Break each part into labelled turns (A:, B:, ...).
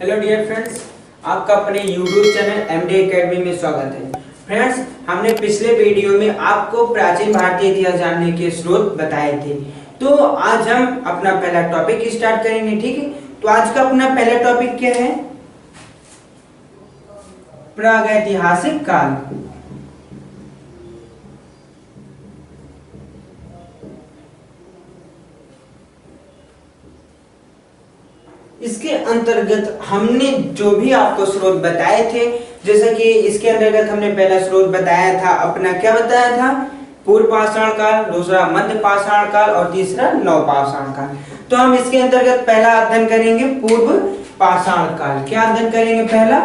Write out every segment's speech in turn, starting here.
A: Hello dear friends, आपका अपने YouTube channel MD academy में स्वागत है। फ्रेंड्स, हमने पिछले वीडियो में आपको प्राचीन भारतीय इतिहास जानने के स्रोत बताए थे। तो आज हम अपना पहला टॉपिक स्टार्ट करेंगे, ठीक है। तो आज का अपना पहला टॉपिक क्या है? प्रागैतिहासिक काल। इसके अंतर्गत हमने जो भी आपको स्रोत बताए थे, जैसे कि इसके अंतर्गत हमने पहला स्रोत बताया था अपना, क्या बताया था? पूर्व पाषाण काल, दूसरा मध्य पाषाण काल और तीसरा नव पाषाण काल। तो हम इसके अंतर्गत पहला अध्ययन करेंगे पूर्व पाषाण काल। क्या अध्ययन करेंगे? पहला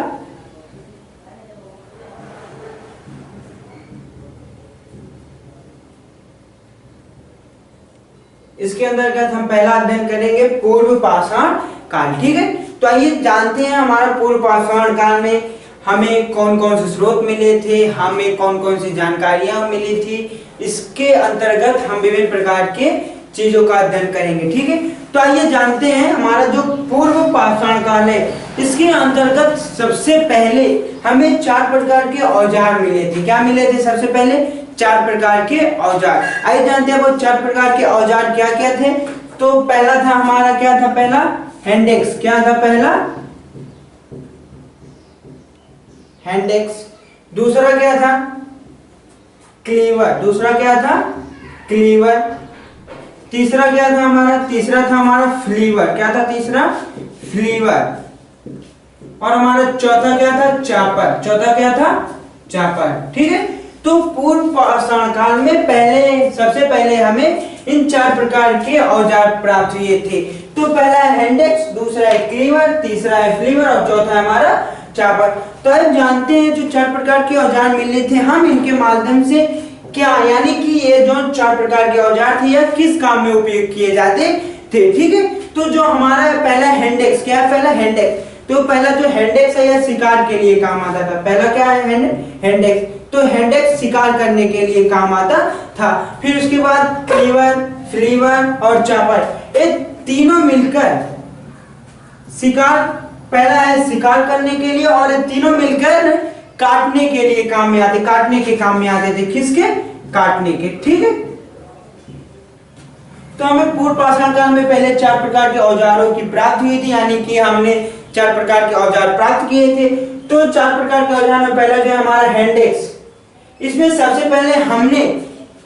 A: इसके अंतर्गत हम पहला अध्ययन करेंगे पूर्व पाषाण काल, ठीक है। तो आइए जानते हैं हमारा पूर्व पाषाण काल में हमें कौन कौन से स्रोत मिले थे, हमें कौन कौन सी जानकारियां मिली थी। इसके अंतर्गत हम विभिन्न प्रकार के चीजों का अध्ययन करेंगे, ठीक है। तो आइए जानते हैं हमारा जो पूर्व पाषाण काल है, इसके अंतर्गत सबसे पहले हमें 4 प्रकार के औजार मिले थे। क्या मिले थे? सबसे पहले 4 प्रकार के औजार। आइए जानते हैं वो 4 प्रकार के औजार क्या क्या थे। तो पहला था हमारा, क्या था पहला? हैंडेक्स। क्या था पहला? हैंडेक्स। दूसरा क्या था? क्लीवर। दूसरा क्या था? क्लीवर। तीसरा क्या था हमारा? तीसरा था हमारा फ्लीवर। क्या था तीसरा? फ्लीवर। और हमारा चौथा क्या था? चापर। चौथा क्या था? चापर, ठीक है। तो पूर्व पाषाण काल में सबसे पहले हमें इन 4 प्रकार के औजार प्राप्त हुए थे। तो पहला है हैंडेक्स, दूसरा है क्लीवर, तीसरा है फ्लीवर और चौथा है हमारा चापर। तो अब जानते हैं जो 4 प्रकार के औजार मिले थे, हम इनके माध्यम से क्या, यानी कि ये जो 4 प्रकार के औजार थे यह किस काम में उपयोग किए जाते थे, ठीक है। तो जो हमारा पहला हैंडेक्स, क्या है पहला? हैंडेक्स। तो पहला जो हैंडेक्स है यह शिकार के लिए काम आता था। पहला क्या है? हैंडेक्स। तो हैंडेक्स शिकार करने के लिए काम आता था। फिर उसके बाद क्लीवर, फ्लीवर और चापर, ये तीनों मिलकर शिकार, पहला है शिकार करने के लिए और ये तीनों मिलकर काटने के लिए काम में आते, काटने के काम में आते थे। किसके? काटने के, ठीक है। तो हमें पूर्व पाषाण काल में पहले 4 प्रकार के औजारों की प्राप्ति हुई थी, यानी कि हमने 4 प्रकार के औजार प्राप्त किए थे। तो 4 प्रकार के औजार में पहला जो है हमारा हैंडेक्स। इसमें सबसे पहले हमने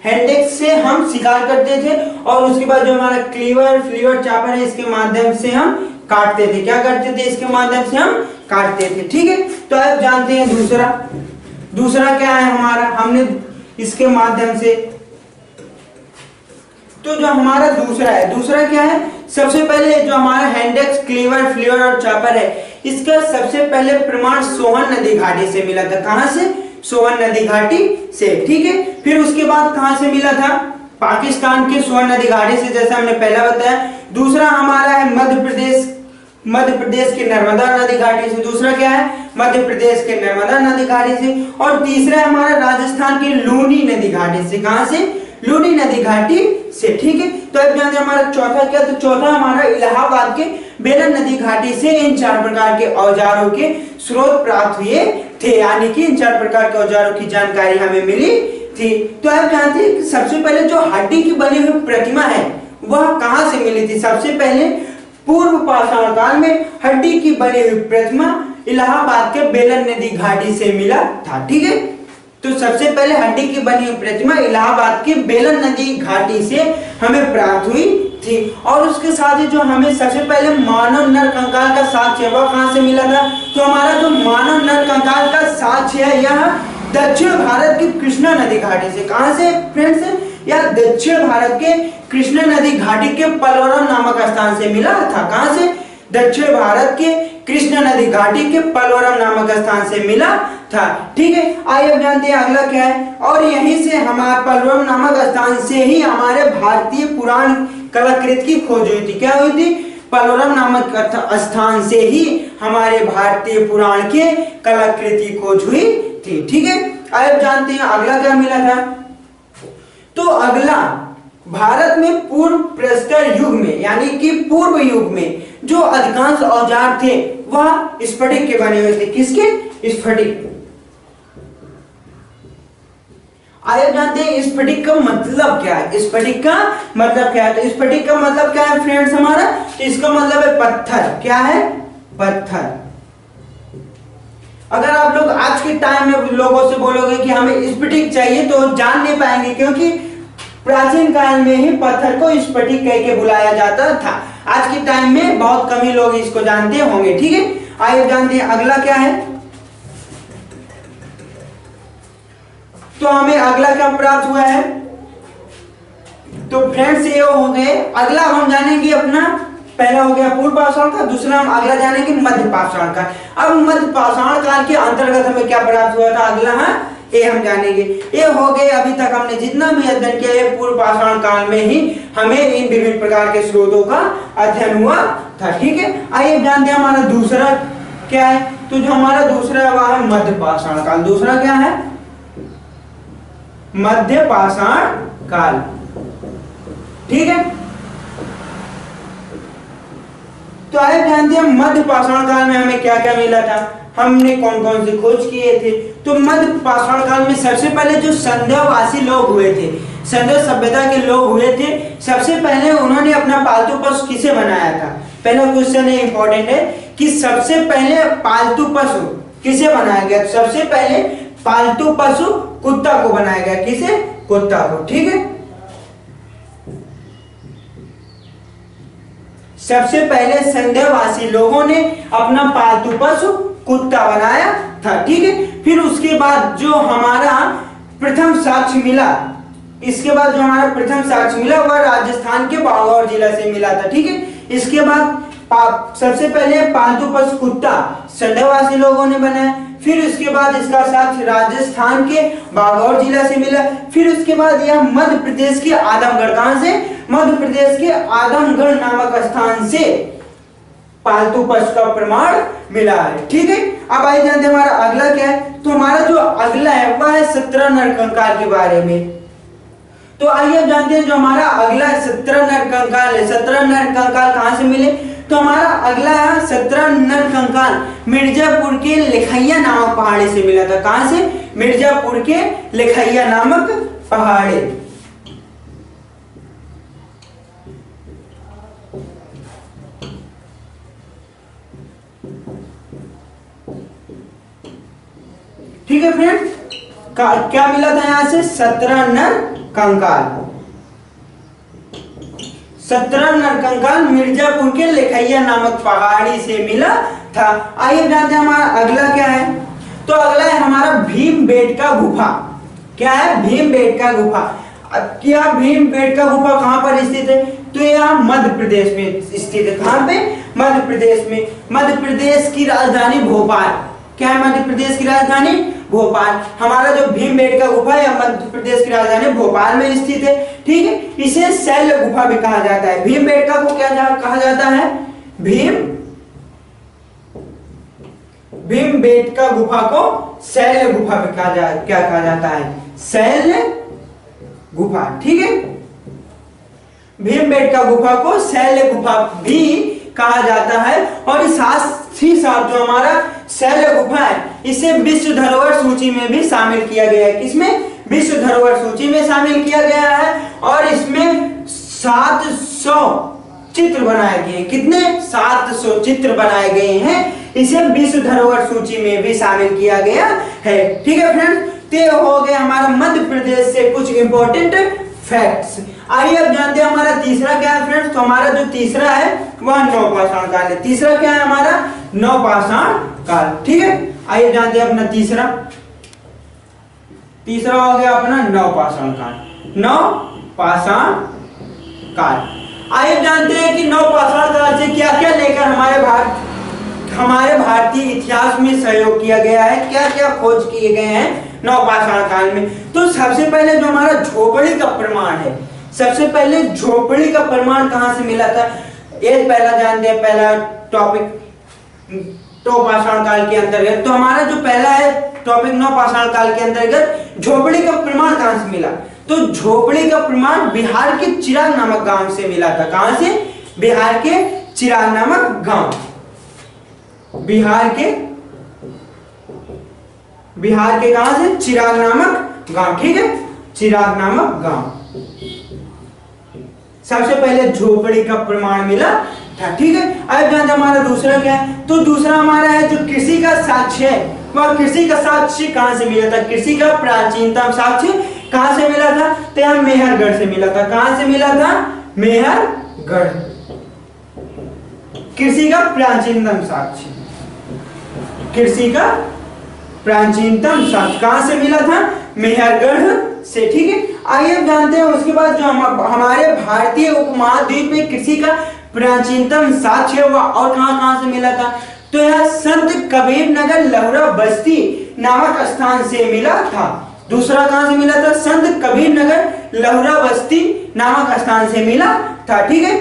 A: हैंडेक्स से हम शिकार करते थे और उसके बाद जो हमारा क्लीवर, फ्लीवर, चापर है, इसके माध्यम से हम काटते थे। क्या करते थे? इसके माध्यम से हम काटते थे, ठीक है। तो अब जानते हैं दूसरा क्या है हमारा, हमने इसके माध्यम से, तो जो हमारा दूसरा क्या है? सबसे पहले जो हमारा हैंडेक्स, क्लीवर, फ्लीवर और चापर है, इसका सबसे पहले प्रमाण सोहन नदी घाटी से मिला था। कहां से? सोहन नदी घाटी से, ठीक है। फिर उसके बाद कहां से मिला था? पाकिस्तान के सोहन नदी घाटी से, जैसा हमने पहला बताया। दूसरा हमारा है मध्य प्रदेश के नर्मदा नदी घाटी से। दूसरा क्या है? मध्य प्रदेश के नर्मदा नदी घाटी से। और तीसरा हमारा राजस्थान के लूनी नदी घाटी से। कहां से? लूनी नदी घाटी से, ठीक है। तो अब जानते हैं हमारा चौथा क्या? तो चौथा हमारा इलाहाबाद के बेलन नदी घाटी से इन 4 प्रकार के औजारों के स्रोत प्राप्त हुए थे, यानी कि इन 4 प्रकार के औजारों की जानकारी हमें मिली थी। तो आप जानते हैं कि सबसे पहले जो हड्डी की बनी हुई प्रतिमा है वह कहां से मिली थी? सबसे पहले पूर्व पाषाण काल में हड्डी की बनी हुई प्रतिमा इलाहाबाद के बेलन नदी घाटी से मिला था, ठीक है। तो सबसे पहले हड्डी की बनी हुई प्रतिमा इलाहाबाद के बेलन नदी घाटी से हमें प्राप्त हुई थी। और उसके साथ ही जो हमें सबसे पहले मानव नर कंकाल का साक्ष्य वह कहां से मिला था? तो हमारा जो मानव नर कंकाल का साक्ष्य है यह दक्षिण भारत की कृष्णा नदी घाटी से। कहां से फ्रेंड्स? यह दक्षिण भारत के कृष्णा नदी घाटी के पलवरम नामक स्थान से मिला था। कहां से? दक्षिण भारत के कृष्णा नदी घाटी के पलवरम नामक स्थान से मिला था, ठीक है। आइए अब जानते हैं अगला क्या है। और यहीं से हमारे पलवरम नामक स्थान से ही हमारे भारतीय पुराण कलाकृति की खोज हुई थी। क्या हुई थी? पलवरम नामक स्थान से ही हमारे भारतीय पुराण के कलाकृति की खोज हुई थी, ठीक है। अब जानते हैं अगला क्या मिला था। तो अगला भारत में पूर्व प्रस्तर युग में, यानी कि पूर्व युग में जो अधिकांश औजार थे वह स्फटिक के बने हुए थे। किसके? स्फटिक। आइए जानते हैं स्फटिक का मतलब क्या है। स्फटिक का मतलब क्या है? तो स्फटिक का मतलब क्या है फ्रेंड्स हमारा? तो इसका मतलब है पत्थर। क्या है? पत्थर। अगर आप लोग आज के टाइम में लोगों से बोलोगे कि हमें स्फटिक चाहिए तो जान नहीं पाएंगे, क्योंकि प्राचीन काल में ही पत्थर को स्फटिक कह के बुलाया जाता था। आज के टाइम में बहुत कम ही लोग इसको जानते होंगे। ठीक है, आइए जानते हैं अगला क्या है। तो हमें अगला क्या प्राप्त हुआ है? तो फ्रेंड्स ये हो गए। अगला हम जानेंगे अपना, पहला हो गया पूर्व पाषाण का, दूसरा हम अगला जानेंगे मध्य पाषाण का। अब मध्य पाषाण काल के अंतर्गत हमें क्या प्राप्त हुआ था? अगला ये हम जानेंगे। ये हो गए, अभी तक हमने जितना भी अध्ययन किया है पूर्व पाषाण काल में ही हमें इन विभिन्न प्रकार के स्रोतों का अध्ययन हुआ था। ठीक है, आइए जानते हैं हमारा दूसरा क्या है। तो जो हमारा दूसरा हुआ है मध्य पाषाण काल। दूसरा क्या है? मध्य पाषाण काल। ठीक है, तो आइए जानते हैं मध्य पाषाण काल में हमें क्या क्या मिला था, हमने कौन कौन से खोज किए थे। तो मध्य पाषाण काल में सबसे पहले जो संध्यावासी लोग हुए थे, संध्या सभ्यता के लोग हुए थे, सबसे पहले उन्होंने अपना पालतू पशु किसे बनाया था? पहला क्वेश्चन है, इंपॉर्टेंट है कि सबसे पहले पालतू पशु किसे बनाया गया? सबसे पहले पालतू पशु कुत्ता को बनाया गया। किसे? कुत्ता को। ठीक है, सबसे पहले संध्यावासी लोगों ने अपना पालतू पशु कुत्ता बनाया था। ठीक है, फिर उसके बाद जो हमारा प्रथम साक्ष्य मिला, इसके बाद जो हमारा प्रथम साक्ष्य मिला वह राजस्थान के बागौर जिला से मिला था। ठीक है, इसके बाद सबसे पहले पालतू पशु कुत्ता संध्यावासी लोगों ने बनाया, फिर उसके बाद इसका साक्ष्य राजस्थान के बागौर जिला से मिला, फिर उसके बाद यह मध्य प्रदेश के आदमगढ़, कहां से? मध्य प्रदेश के आदमगढ़ नामक स्थान से पालतू पशु का प्रमाण मिला है। ठीक है, अब आइए जानते हैं हमारा अगला क्या है। तो हमारा जो अगला है वह है 17 नरकंकाल के बारे में। तो आइए जानते हैं जो हमारा अगला 17 नरकंकाल है। 17 नरकंकाल कहां से मिले? तो हमारा अगला 17 नरकंकाल मिर्जापुर के लिखैया नामक पहाड़ी से मिला था। कहां से? मिर्जापुर के लिखैया नामक पहाड़ी। ठीक है फ्रेंड, क्या मिला था यहां से? 17 नरकंकाल। 17 नरकंकाल मिर्जापुर के लिखैया नामक पहाड़ी से मिला था। आइए जानते हैं हमारा अगला क्या है। तो अगला है हमारा भीमबेटका गुफा। क्या है? भीमबेटका गुफा। क्या भीमबेटका गुफा कहां पर स्थित है? तो यह मध्य प्रदेश में स्थित है। कहां पे? मध्य प्रदेश में। मध्य प्रदेश की राजधानी भोपाल। क्या है मध्य प्रदेश की राजधानी? भोपाल। हमारा जो भीमबेटका गुफा है मध्य प्रदेश की राजधानी भोपाल में स्थित है। ठीक है, इसे शैल गुफा भी कहा जाता है। भीमबेटका को क्या कहा जाता है? भीमबेटका गुफा को शैल गुफा भी क्या कहा जाता है? शैल गुफा। ठीक है, भीमबेटका गुफा को शैल गुफा भी कहा जाता है। और साथ ही साथ जो हमारा शैल गुफा है इसे विश्व धरोहर सूची में भी शामिल किया गया है। किसमें? विश्व धरोहर सूची में शामिल किया गया है। और इसमें 700 चित्र बनाए गए हैं। कितने? 700 चित्र बनाए गए हैं। इसे विश्व धरोहर सूची में भी शामिल किया गया है। ठीक है फ्रेंड्स, ये हो गया हमारा मध्य प्रदेश से कुछ इंपॉर्टेंट फैक्ट्स। आइए अब जानते हैं हमारा तीसरा क्या है फ्रेंड्स। तो हमारा जो तीसरा है वह नवपाषाण काल है। तीसरा क्या है हमारा? नवपाषाण काल। ठीक है, आइए जानते हैं अपना तीसरा हो गया अपना नवपाषाण काल। नवपाषाण काल। आइए जानते हैं कि नवपाषाण काल से क्या क्या लेकर हमारे भारतीय इतिहास में सहयोग किया गया है, क्या क्या खोज किए गए हैं नवपाषाण काल में। तो सबसे पहले जो हमारा झोपड़ी का प्रमाण है, सबसे पहले झोपड़ी का प्रमाण कहां से मिला था? ये पहला जानते हैं, पहला टॉपिक नवपाषाण काल के अंतर्गत। तो हमारा जो पहला है टॉपिक नवपाषाण काल के अंतर्गत झोपड़ी का प्रमाण कहां से मिला? तो झोपड़ी का प्रमाण बिहार के चिराग नामक गांव से मिला था। कहां से? बिहार के चिराग नामक गांव। बिहार के कहां से? चिराग नामक गांव। ठीक है, चिराग नामक गांव सबसे पहले झोपड़ी का प्रमाण मिला था। ठीक है, अब जानते हमारा दूसरा क्या है। तो दूसरा हमारा है जो कृषि का साक्ष्य है, वह कृषि का साक्ष्य कहां से मिला था? कृषि का प्राचीनतम साक्ष्य कहां से मिला था? तो यहाँ मेहरगढ़ से मिला था। कहां से मिला था? मेहरगढ़। कृषि का प्राचीनतम साक्ष्य, कृषि का प्राचीनतम साक्ष्य कहां से मिला था? मेहरगढ़ से। ठीक है, आइए जानते हैं उसके बाद जो हमारे भारतीय उपमहाद्वीप में कृषि का प्राचीनतम साक्ष्य है वह और कहां से मिला था? तो यह संत कबीर नगर लहुरा बस्ती नामक स्थान से मिला था। दूसरा कहां से मिला था? संत कबीर नगर लहुरा बस्ती नामक स्थान से मिला था। ठीक है,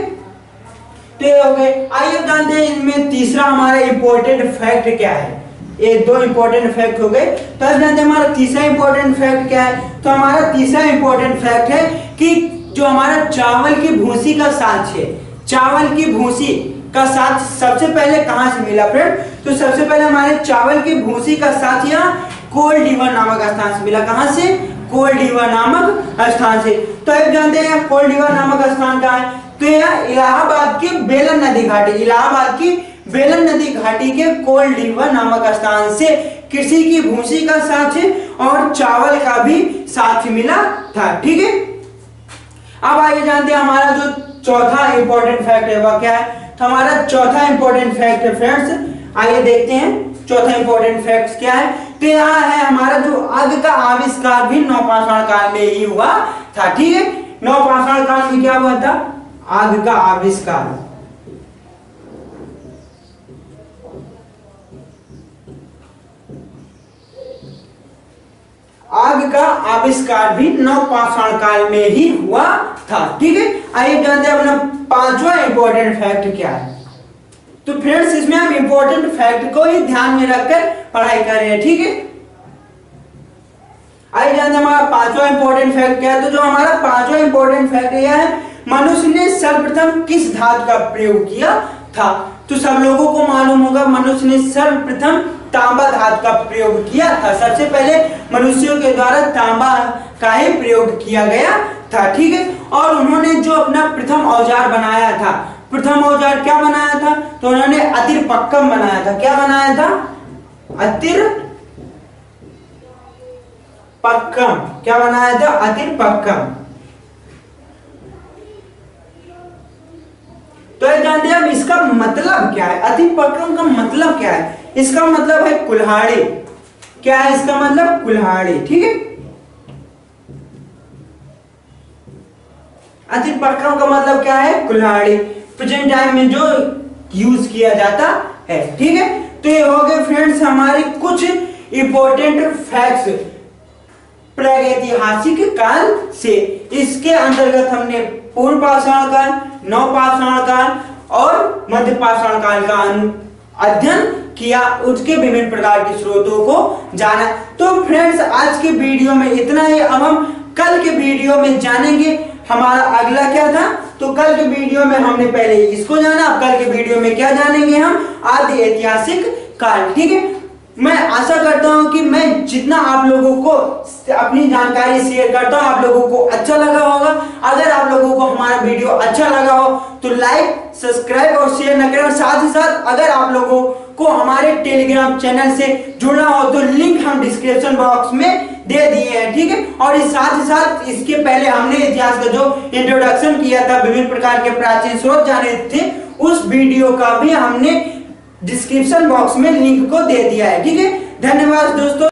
A: तो ये हो गए। आइए जानते हैं इनमें तीसरा हमारा इंपॉर्टेंट फैक्ट क्या है। ये दो इंपॉर्टेंट फैक्ट हो गए। तो अब जानते हैं हमारा तीसरा इंपॉर्टेंट फैक्ट क्या है। तो हमारा तीसरा इंपॉर्टेंट फैक्ट है कि जो हमारा चावल की भूसी का साक्ष्य है, चावल की भूसी का साक्ष्य सबसे पहले कहां से मिला फ्रेंड? तो सबसे पहले हमारे चावल की भूसी का साक्ष्य कोलडीवा नामक स्थान से मिला। कहां से? कोलडीवा नामक स्थान से। तो अब जानते हैं कोलडीवा नामक स्थान कहां है। तो यह इलाहाबाद की बेलन नदी घाटी, इलाहाबाद की बेलन नदी घाटी के कोलडीवा नामक स्थान से कृषि की भूसी का साक्ष्य और चावल का भी साक्ष्य मिला था। ठीक है, अब आइए जानते हैं हमारा जो चौथा इंपॉर्टेंट फैक्ट है वह क्या है। तो हमारा चौथा इंपॉर्टेंट फैक्ट है फ्रेंड्स, आइए देखते हैं चौथा इंपॉर्टेंट फैक्ट क्या है। तो यहाँ है हमारा जो आग का आविष्कार भी नवपाषाण काल में ही हुआ था। ठीक है, नवपाषाण काल में क्या हुआ था? आग का आविष्कार। आग का आविष्कार भी नवपाषाण काल में ही हुआ था। ठीक है, आइए जानते हैं अपना पांचवा इंपॉर्टेंट फैक्ट क्या है। तो फ्रेंड्स इसमें हम इंपॉर्टेंट फैक्ट को ही ध्यान में रखकर पढ़ाई कर रहे हैं। ठीक है, आइए जानते हैं हमारा पांचवा इंपॉर्टेंट फैक्ट क्या है। तो जो हमारा पांचवा इंपॉर्टेंट फैक्ट यह है, मनुष्य ने सर्वप्रथम किस धातु का प्रयोग किया था। तो सब लोगों को मालूम होगा मनुष्य ने सर्वप्रथम तांबा धातु का प्रयोग किया था। सबसे पहले मनुष्यों के द्वारा तांबा का ही प्रयोग किया गया था। ठीक है, और उन्होंने जो अपना प्रथम औजार बनाया था, प्रथम औजार क्या बनाया था? तो उन्होंने अतिरपक्कम बनाया था। क्या बनाया था? अतिरपक्कम। क्या बनाया था? अतिरपक्कम। तो ये जानते हैं हम इसका मतलब क्या है। अतिपक्कम का मतलब क्या है? इसका मतलब है कुल्हाड़ी। क्या है इसका मतलब? कुल्हाड़ी। ठीक है, अतिपक्कम का मतलब क्या है? कुल्हाड़ी। प्रेजेंट टाइम में जो यूज किया जाता है। ठीक है, तो ये हो गए फ्रेंड्स हमारे कुछ इंपॉर्टेंट फैक्ट्स प्रागैतिहासिक काल से। इसके अंतर्गत हमने पूर्व पाषाण काल, नवपाषाण काल और मध्य पाषाण काल का अध्ययन किया, उसके विभिन्न प्रकार के स्रोतों को जाना। तो फ्रेंड्स आज के वीडियो में इतना ही। अब हम कल के वीडियो में जानेंगे हमारा अगला क्या था। तो कल के वीडियो में हमने पहले इसको जाना, अब कल के वीडियो में क्या जानेंगे हम? आदि ऐतिहासिक काल। ठीक है, मैं आशा करता हूं कि मैं जितना आप लोगों को अपनी जानकारी शेयर करता हूं आप लोगों को अच्छा लगा होगा। अगर आप लोगों को हमारा वीडियो अच्छा लगा हो तो लाइक, सब्सक्राइब और शेयर न करें। और साथ ही साथ अगर आप लोगों को हमारे टेलीग्राम चैनल से जुड़ना हो तो लिंक हम डिस्क्रिप्शन बॉक्स में दे दिए हैं। ठीक है, और साथ ही साथ इसके पहले हमने इतिहास का जो इंट्रोडक्शन किया था, विभिन्न प्रकार के प्राचीन स्रोत जाने थे, उस वीडियो का भी हमने डिस्क्रिप्शन बॉक्स में लिंक को दे दिया है। ठीक है, धन्यवाद दोस्तों।